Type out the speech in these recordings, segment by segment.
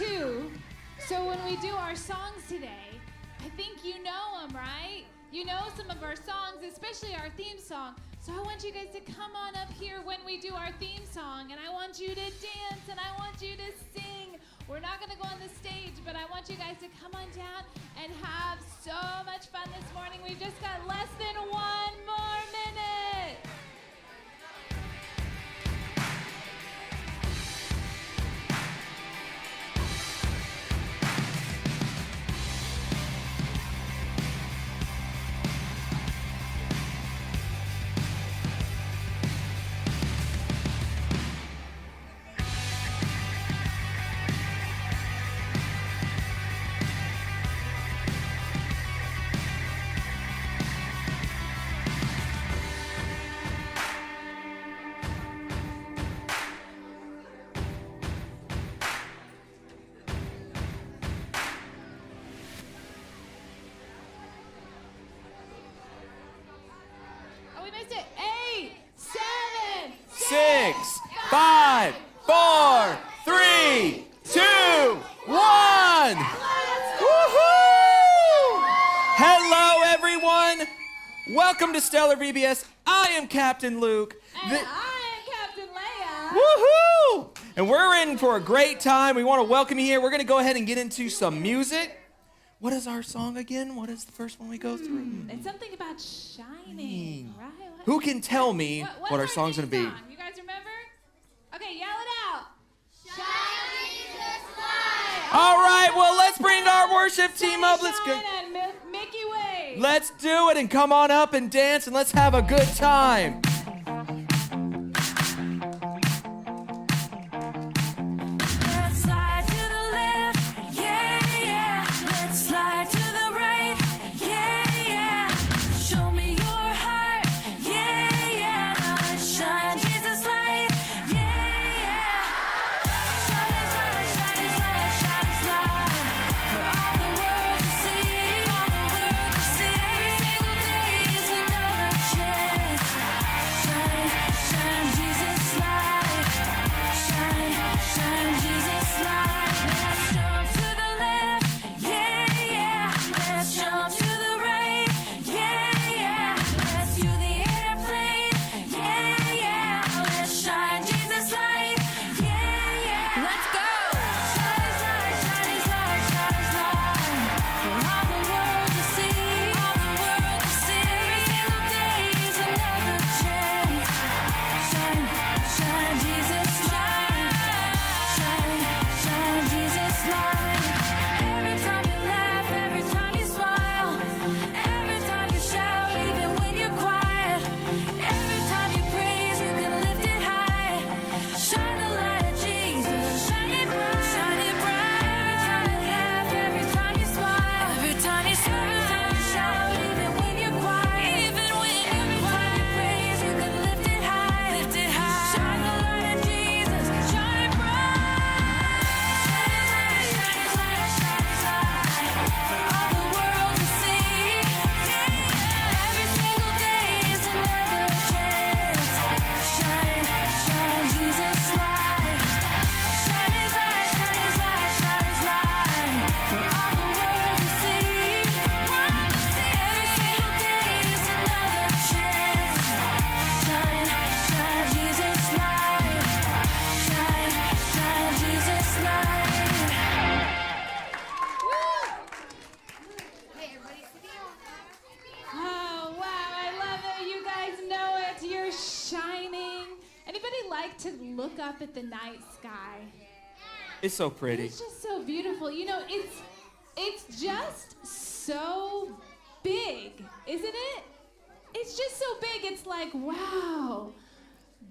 too. So when we do our songs today, I think you know them, right? You know some of our songs, especially our theme song. So I want you guys to come on up here when we do our theme song, and I want you to dance, and I want you to sing. We're not going to go on the stage, but I want you guys to come on down and have so much fun this morning. We've just got less than 1 more minute. It. 8, 7, 6, 5, 4, 3, 2, 1. Woohoo! Hello, everyone. Welcome to Stellar VBS. I am Captain Luke. And I am Captain Leia. Woohoo! And we're in for a great time. We want to welcome you here. We're going to go ahead and get into some music. What is our song again? What is the first one we go through? It's something about shining, right? Who can tell me what our song's going to be? You guys remember? Okay, yell it out. Shine Jesus light. All right, well, let's bring our worship team up. Let's go. And Mickey Way. Let's do it and come on up and dance and let's have a good time. To look up at the night sky. It's so pretty. It's just so beautiful. You know, it's just so big, isn't it? It's just so big. It's like, wow,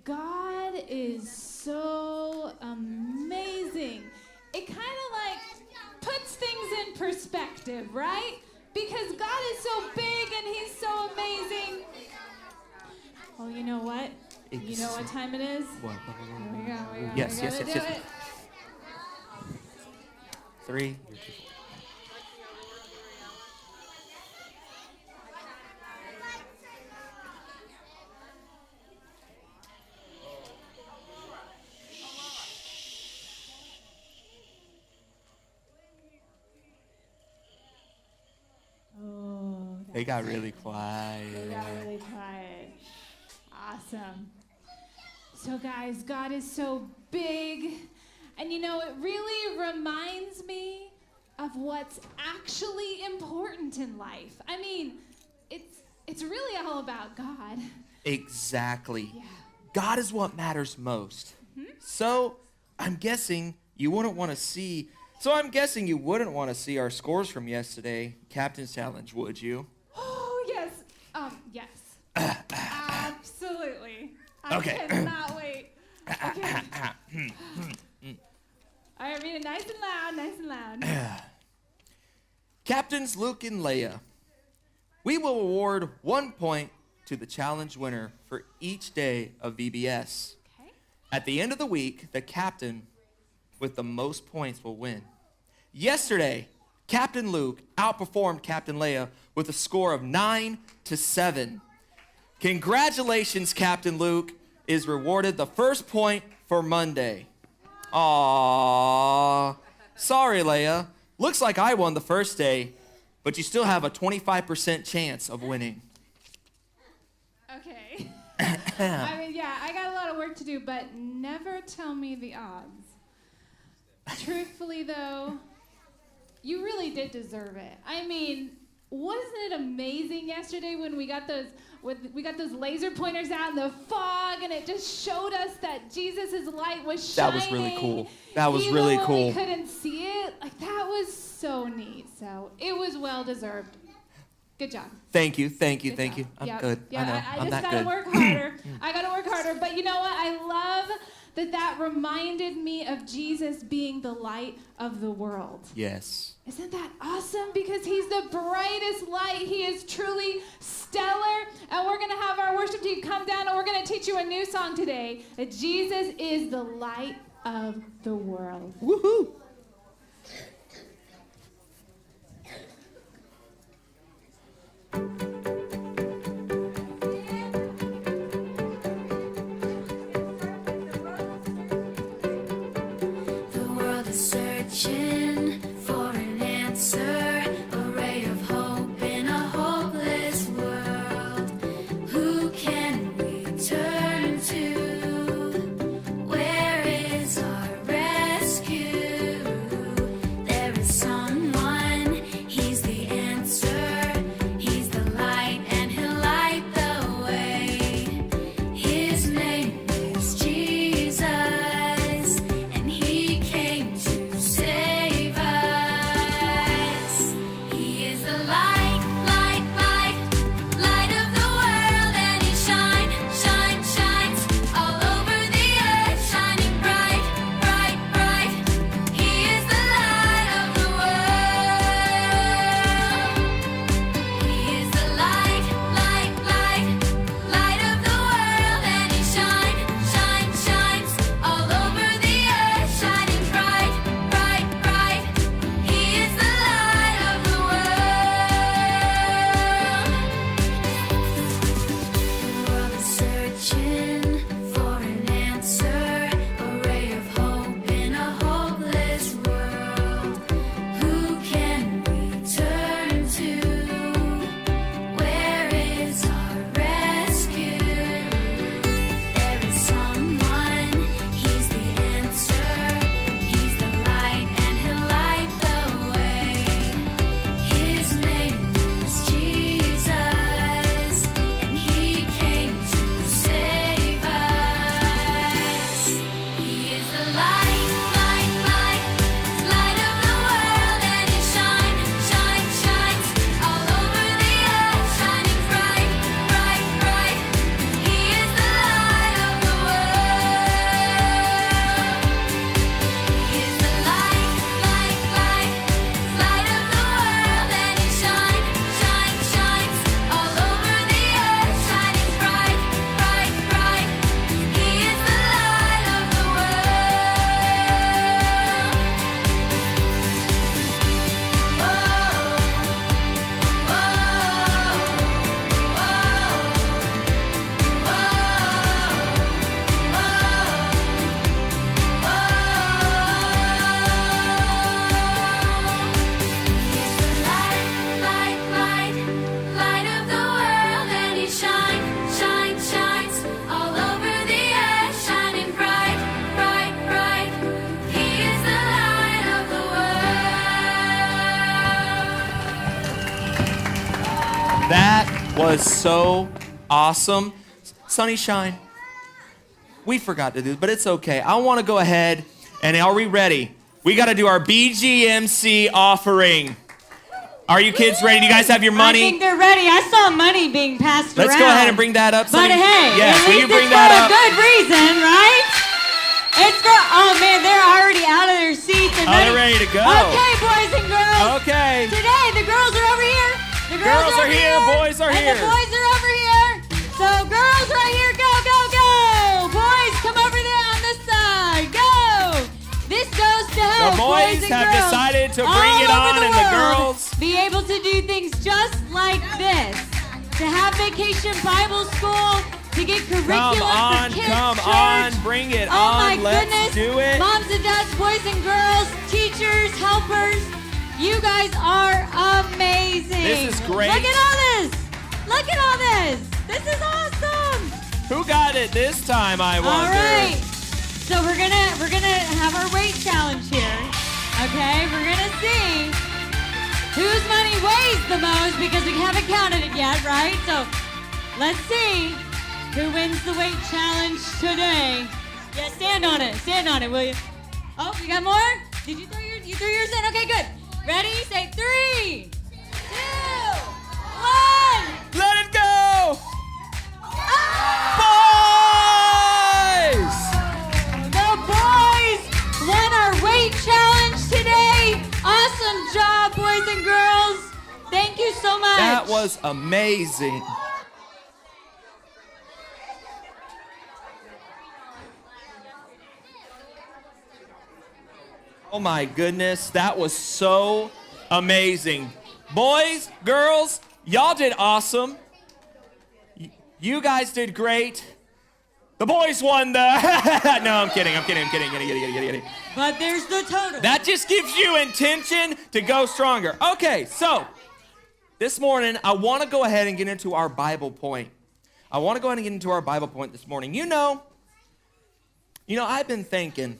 God is so amazing. It kind of like puts things in perspective, right? Because God is so big and he's so amazing. Oh, you know what? You know what time it is? What? Here we go. Yes. 3. They got really quiet. They got really quiet. Awesome. So guys, God is so big. And you know, it really reminds me of what's actually important in life. I mean, it's really all about God. Exactly. Yeah. God is what matters most. Mm-hmm. So I'm guessing you wouldn't want to see our scores from yesterday, Captain's Challenge, would you? Oh, yes. Yes. Absolutely. Okay. I cannot wait. Okay. All right, read it nice and loud. Captains Luke and Leia, we will award 1 point to the challenge winner for each day of VBS. Okay. At the end of the week, the captain with the most points will win. Yesterday, Captain Luke outperformed Captain Leia with a score of 9-7. Congratulations, Captain Luke is rewarded the first point for Monday. Aww. Sorry, Leia. Looks like I won the first day, but you still have a 25% chance of winning. Okay. I mean, yeah, I got a lot of work to do, but never tell me the odds. Truthfully, though, you really did deserve it. I mean, wasn't it amazing yesterday when we got those laser pointers out in the fog, and it just showed us that Jesus' light was shining. That was really cool. That was Even really when cool. we couldn't see it. Like, that was so neat. So it was well deserved. Good job. Thank you. Good I'm job. good. Yeah, I know. I I'm just not gotta good. work harder. I gotta work harder. But you know what? I love that reminded me of Jesus being the light of the world. Yes. Isn't that awesome? Because he's the brightest light. He is truly stellar. And we're going to have our worship team come down, and we're going to teach you a new song today. That Jesus is the light of the world. Woohoo! The world is searching for an answer, a ray of hope in a hopeless world. Who can we turn to? Where is our rescue? was so awesome. Sunny Shine, we forgot to do this, but it's okay. I want to go ahead, and are we ready? We got to do our BGMC offering. Are you kids ready? Do you guys have your money? I think they're ready. I saw money being passed around. Let's go ahead and bring that up. But Sunny. hey, yes, at will least you bring it's that for up? a good reason, right? It's for, oh man, they're already out of their seats and they're ready to go. Okay, boys and girls. Okay. Today, the girls are over here. The Girls are here, boys are and here. the boys are over here. So girls right here, go, go, go. Boys, come over there on this side. Go. This goes to help The boys and have girls decided to all bring it over on, the and the world girls be able to do things just like this. To have Vacation Bible School, to get curriculum for kids' come church. on, bring it Oh on. my Let's goodness. do it. Moms and dads, boys and girls, teachers, helpers, you guys are amazing. This is great. Look at all this. Look at all this. This is awesome. Who got it this time, I wonder? All right. So we're gonna have our weight challenge here. Okay, we're gonna see whose money weighs the most because we haven't counted it yet, right? So let's see who wins the weight challenge today. Yeah, stand on it, will you? Oh, you got more? Did you throw yours in? Okay, good. Ready? Say 3, 2, 1. Let it go! Boys! The boys won our weight challenge today. Awesome job, boys and girls. Thank you so much. That was amazing. Oh my goodness, that was so amazing. Boys, girls, y'all did awesome. You guys did great. The boys won the... No, I'm kidding. But there's the total. That just gives you intention to go stronger. Okay, so this morning, I want to go ahead and get into our Bible point. This morning. You know, I've been thinking,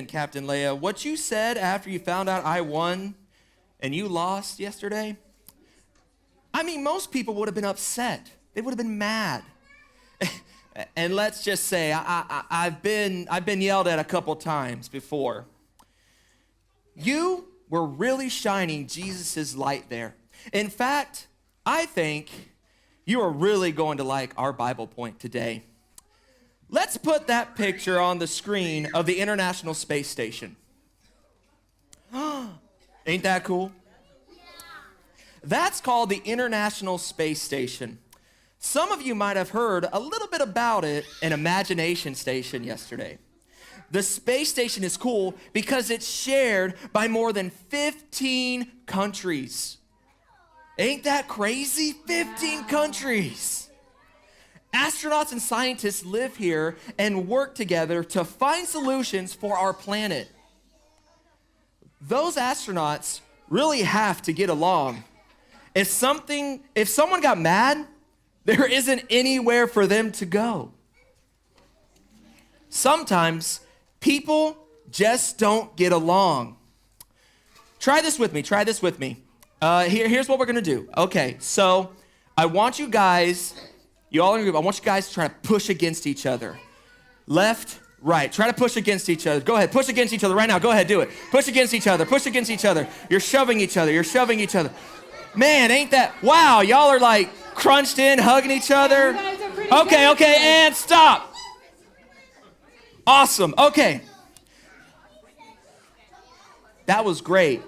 Captain Leia, what you said after you found out I won and you lost yesterday, I mean, most people would have been upset. They would have been mad. And let's just say I've been yelled at a couple times before. You were really shining Jesus' light there. In fact, I think you are really going to like our Bible point today. Let's put that picture on the screen of the International Space Station. Ain't that cool? That's called the International Space Station. Some of you might have heard a little bit about it in Imagination Station yesterday. The space station is cool because it's shared by more than 15 countries. Ain't that crazy? 15 countries. Astronauts and scientists live here and work together to find solutions for our planet. Those astronauts really have to get along. If someone got mad, there isn't anywhere for them to go. Sometimes people just don't get along. Try this with me. Here's what we're gonna do. Okay, so I want you guys, you all in a group, I want you guys to try to push against each other. Left, right. Try to push against each other. Go ahead, push against each other right now. Go ahead, do it. Push against each other. You're shoving each other. Man, ain't that, wow, y'all are like crunched in, hugging each other. Okay, and stop. Awesome, okay. That was great.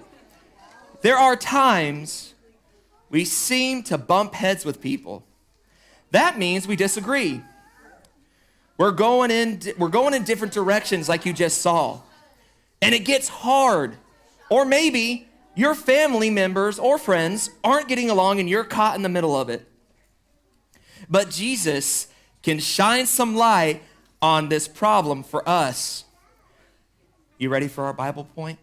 There are times we seem to bump heads with people. That means we disagree. We're going in different directions like you just saw. And it gets hard. Or maybe your family members or friends aren't getting along and you're caught in the middle of it. But Jesus can shine some light on this problem for us. You ready for our Bible point?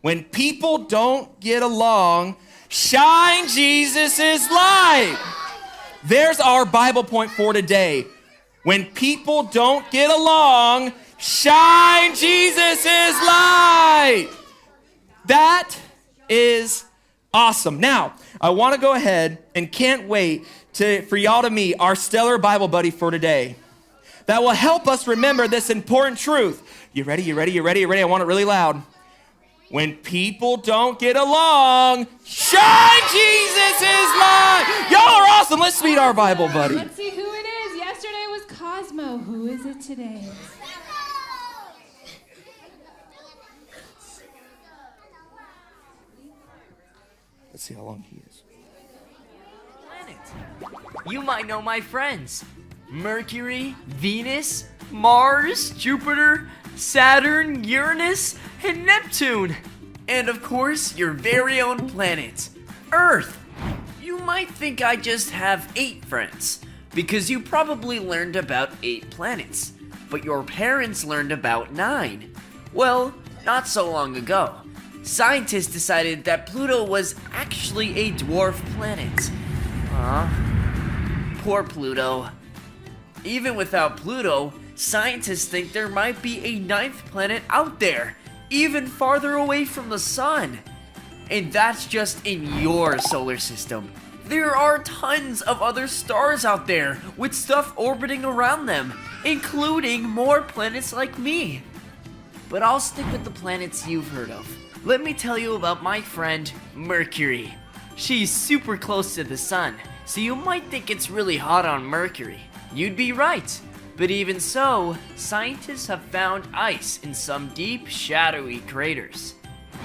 When people don't get along, shine Jesus' light. There's our Bible point for today. When people don't get along, shine Jesus' light. That is Awesome. Now, I want to go ahead and can't wait for y'all to meet our stellar Bible buddy for today that will help us remember this important truth. You ready? You ready? You ready? You ready? I want it really loud. When people don't get along, shine Jesus is light. Y'all are awesome. Let's meet our Bible buddy. Let's see who it is. Yesterday was Cosmo. Who is it today? Let's see how long he is. Planet. You might know my friends. Mercury, Venus, Mars, Jupiter, Saturn, Uranus, and Neptune. And of course, your very own planet, Earth. You might think I just have 8 friends, because you probably learned about 8 planets, but your parents learned about 9. Well, not so long ago, scientists decided that Pluto was actually a dwarf planet. Poor Pluto. Even without Pluto, scientists think there might be a 9th planet out there, even farther away from the sun. And that's just in your solar system. There are tons of other stars out there with stuff orbiting around them, including more planets like me. But I'll stick with the planets you've heard of. Let me tell you about my friend, Mercury. She's super close to the sun, so you might think it's really hot on Mercury. You'd be right. But even so, scientists have found ice in some deep, shadowy craters.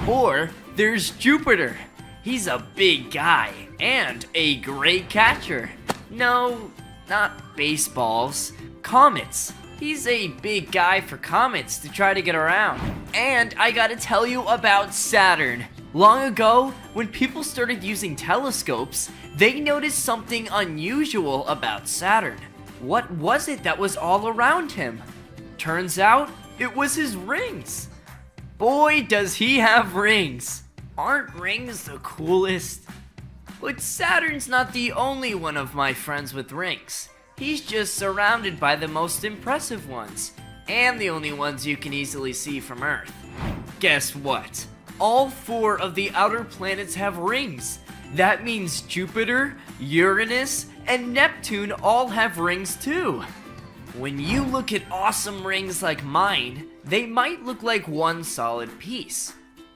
Or there's Jupiter. He's a big guy and a great catcher. No, not baseballs, comets. He's a big guy for comets to try to get around. And I gotta tell you about Saturn. Long ago, when people started using telescopes, they noticed something unusual about Saturn. What was it that was all around him? Turns out, it was his rings. Boy, does he have rings. Aren't rings the coolest? But Saturn's not the only one of my friends with rings. He's just surrounded by the most impressive ones, and the only ones you can easily see from Earth. Guess what? All 4 of the outer planets have rings. That means Jupiter, Uranus, and Neptune all have rings too. When you look at awesome rings like mine, they might look like one solid piece.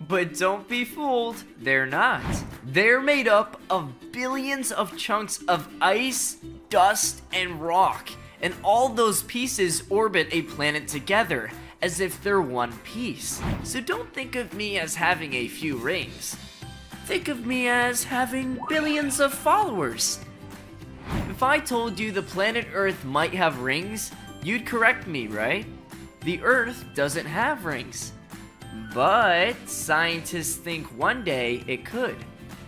But don't be fooled, they're not. They're made up of billions of chunks of ice, dust, and rock, and all those pieces orbit a planet together, as if they're one piece. So don't think of me as having a few rings. Think of me as having billions of followers. If I told you the planet Earth might have rings, you'd correct me, right? The Earth doesn't have rings. But scientists think one day it could.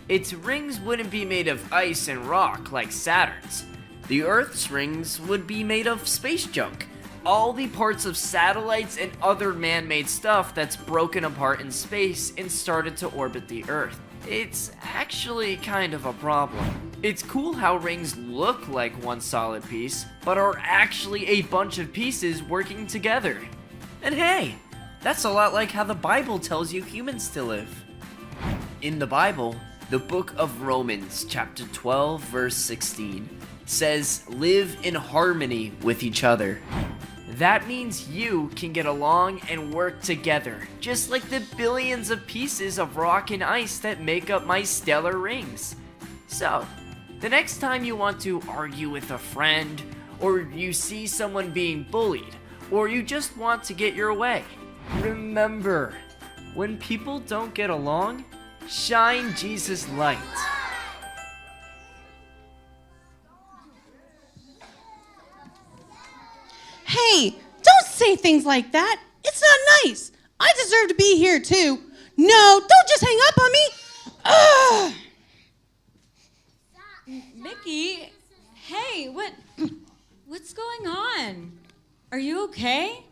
Its rings wouldn't be made of ice and rock like Saturn's. The Earth's rings would be made of space junk. All the parts of satellites and other man-made stuff that's broken apart in space and started to orbit the Earth. It's actually kind of a problem. It's cool how rings look like one solid piece, but are actually a bunch of pieces working together. And hey, that's a lot like how the Bible tells you humans to live. In the Bible, the book of Romans, chapter 12, verse 16, says, "Live in harmony with each other." That means you can get along and work together, just like the billions of pieces of rock and ice that make up my stellar rings. So, the next time you want to argue with a friend, or you see someone being bullied, or you just want to get your way, remember, when people don't get along, shine Jesus' light. Hey, don't say things like that. It's not nice. I deserve to be here too. No, don't just hang up on me. Ugh. Mickey, hey, what's going on? Are you okay?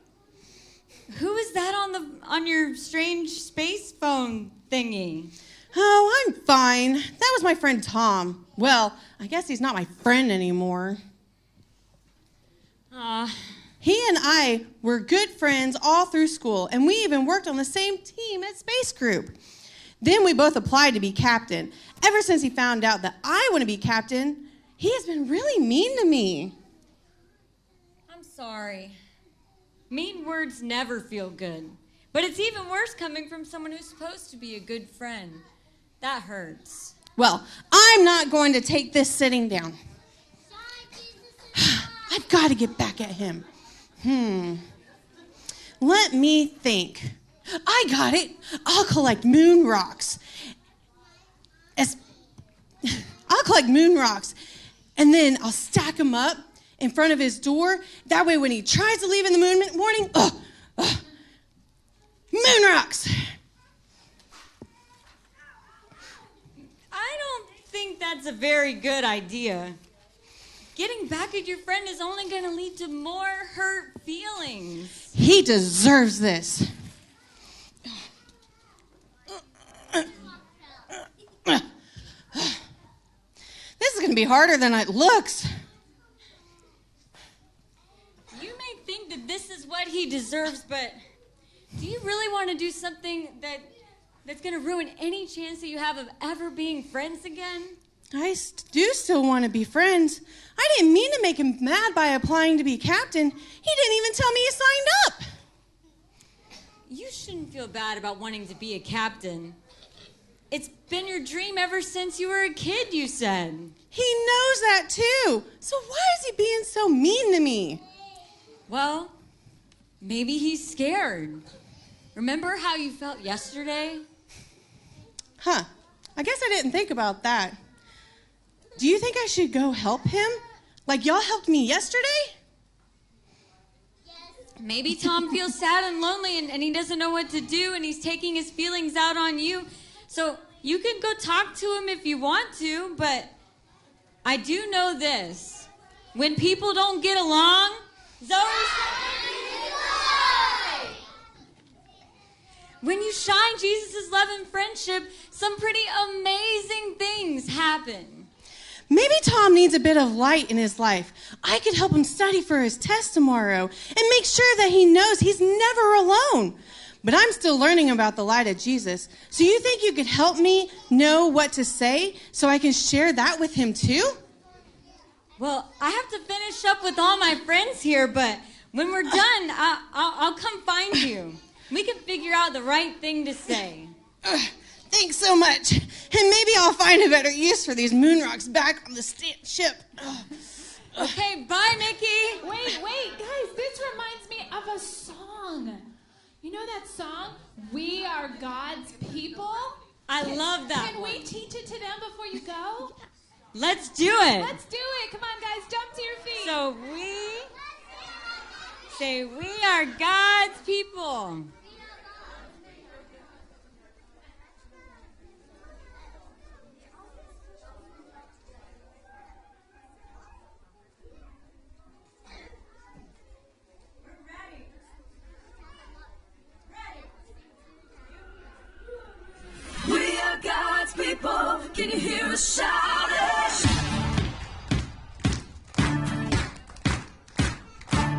Who is that on your strange space phone thingy? Oh, I'm fine. That was my friend Tom. Well, I guess he's not my friend anymore. He and I were good friends all through school, and we even worked on the same team at Space Group. Then we both applied to be captain. Ever since he found out that I want to be captain, he has been really mean to me. I'm sorry. Mean words never feel good. But it's even worse coming from someone who's supposed to be a good friend. That hurts. Well, I'm not going to take this sitting down. I've got to get back at him. Let me think. I got it. I'll collect moon rocks. I'll collect moon rocks, and then I'll stack them up in front of his door. That way when he tries to leave in the morning, moon rocks. I don't think that's a very good idea. Getting back at your friend is only going to lead to more hurt feelings. He deserves this. This is going to be harder than it looks. You may think that this is what he deserves, but do you really want to do something that's going to ruin any chance that you have of ever being friends again? I do still want to be friends. I didn't mean to make him mad by applying to be captain. He didn't even tell me he signed up. You shouldn't feel bad about wanting to be a captain. It's been your dream ever since you were a kid, you said. He knows that too. So why is he being so mean to me? Well, maybe he's scared. Remember how you felt yesterday? I guess I didn't think about that. Do you think I should go help him? Like y'all helped me yesterday? Maybe Tom feels sad and lonely and he doesn't know what to do and he's taking his feelings out on you. So you can go talk to him if you want to, but I do know this. When people don't get along, Zoe when you shine Jesus' love and friendship, some pretty amazing things happen. Maybe Tom needs a bit of light in his life. I could help him study for his test tomorrow and make sure that he knows he's never alone. But I'm still learning about the light of Jesus. So you think you could help me know what to say so I can share that with him too? Well, I have to finish up with all my friends here, but when we're done, I'll come find you. We can figure out the right thing to say. Thanks so much. And maybe I'll find a better use for these moon rocks back on the ship. Okay, bye, Mickey. Wait, guys, this reminds me of a song. You know that song, We Are God's People? I love that Can one. we teach it to them before you go? Let's do it. Let's do it. Come on, guys, jump to your feet. So we are God's people. We are God's people. Can you hear us shouting?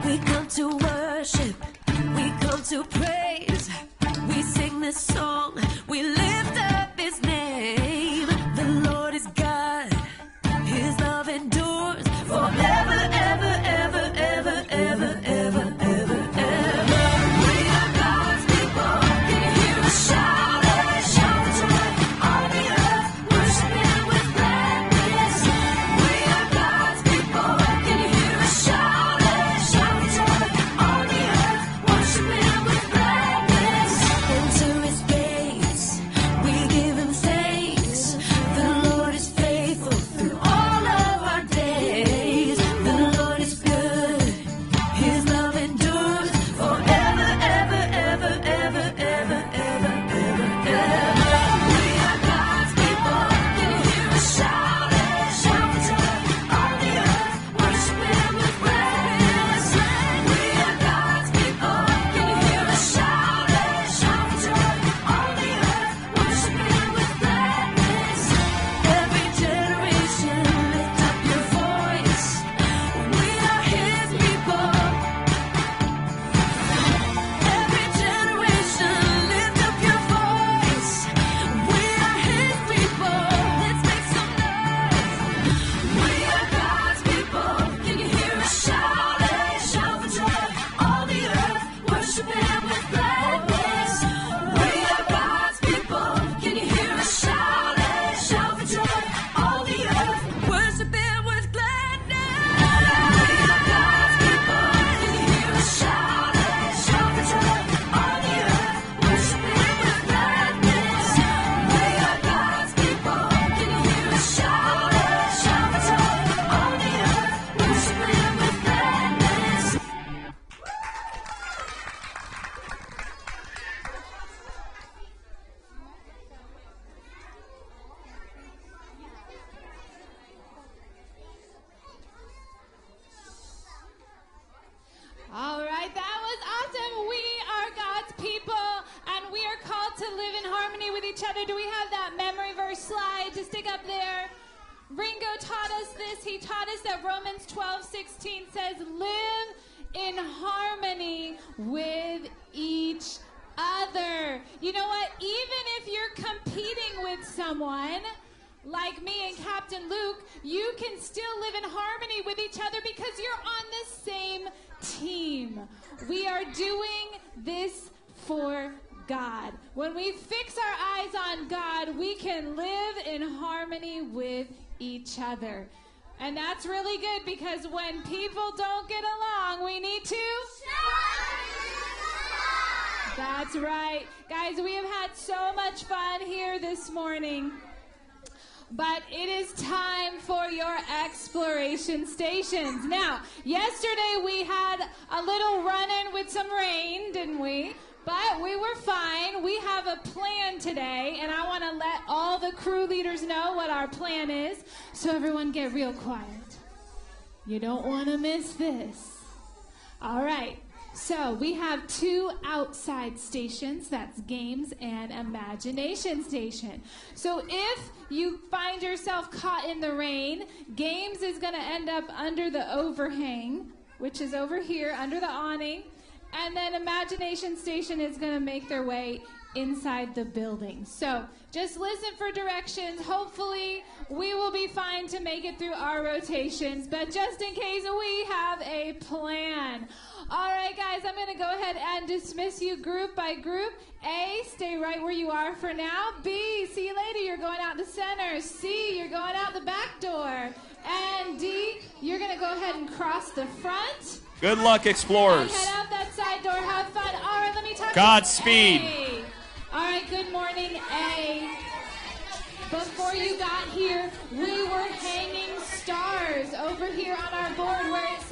We come to worship. We come to pray. Do we have that memory verse slide to stick up there? Ringo taught us this. He taught us that Romans 12:16 says, live in harmony with each other. You know what? Even if you're competing with someone, like me and Captain Luke, you can still live in harmony with each other because you're on the same team. We are doing this for God. When we fix our eyes on God, we can live in harmony with each other. And that's really good because when people don't get along, we need to... That's right. Guys, we have had so much fun here this morning. But it is time for your exploration stations. Now, yesterday we had a little run-in with some rain, didn't we? But we were fine. We have a plan today, and I want to let all the crew leaders know what our plan is. So everyone get real quiet. You don't want to miss this. All right. So we have 2 outside stations, that's games and imagination station. So if you find yourself caught in the rain, games is going to end up under the overhang, which is over here under the awning, and then imagination station is going to make their way inside the building. So just listen for directions. Hopefully we will be fine to make it through our rotations, but just in case, we have a plan. All right, guys, I'm going to go ahead and dismiss you group by group. A, stay right where you are for now. B, see you later. You're going out to center. C, you're going out the back door. And D, you're going to go ahead and cross the front. Good luck, explorers. And head out that side door. Have fun. All right, let me talk Godspeed. to A. All right, good morning, A. Before you got here, we were hanging stars over here on our board where it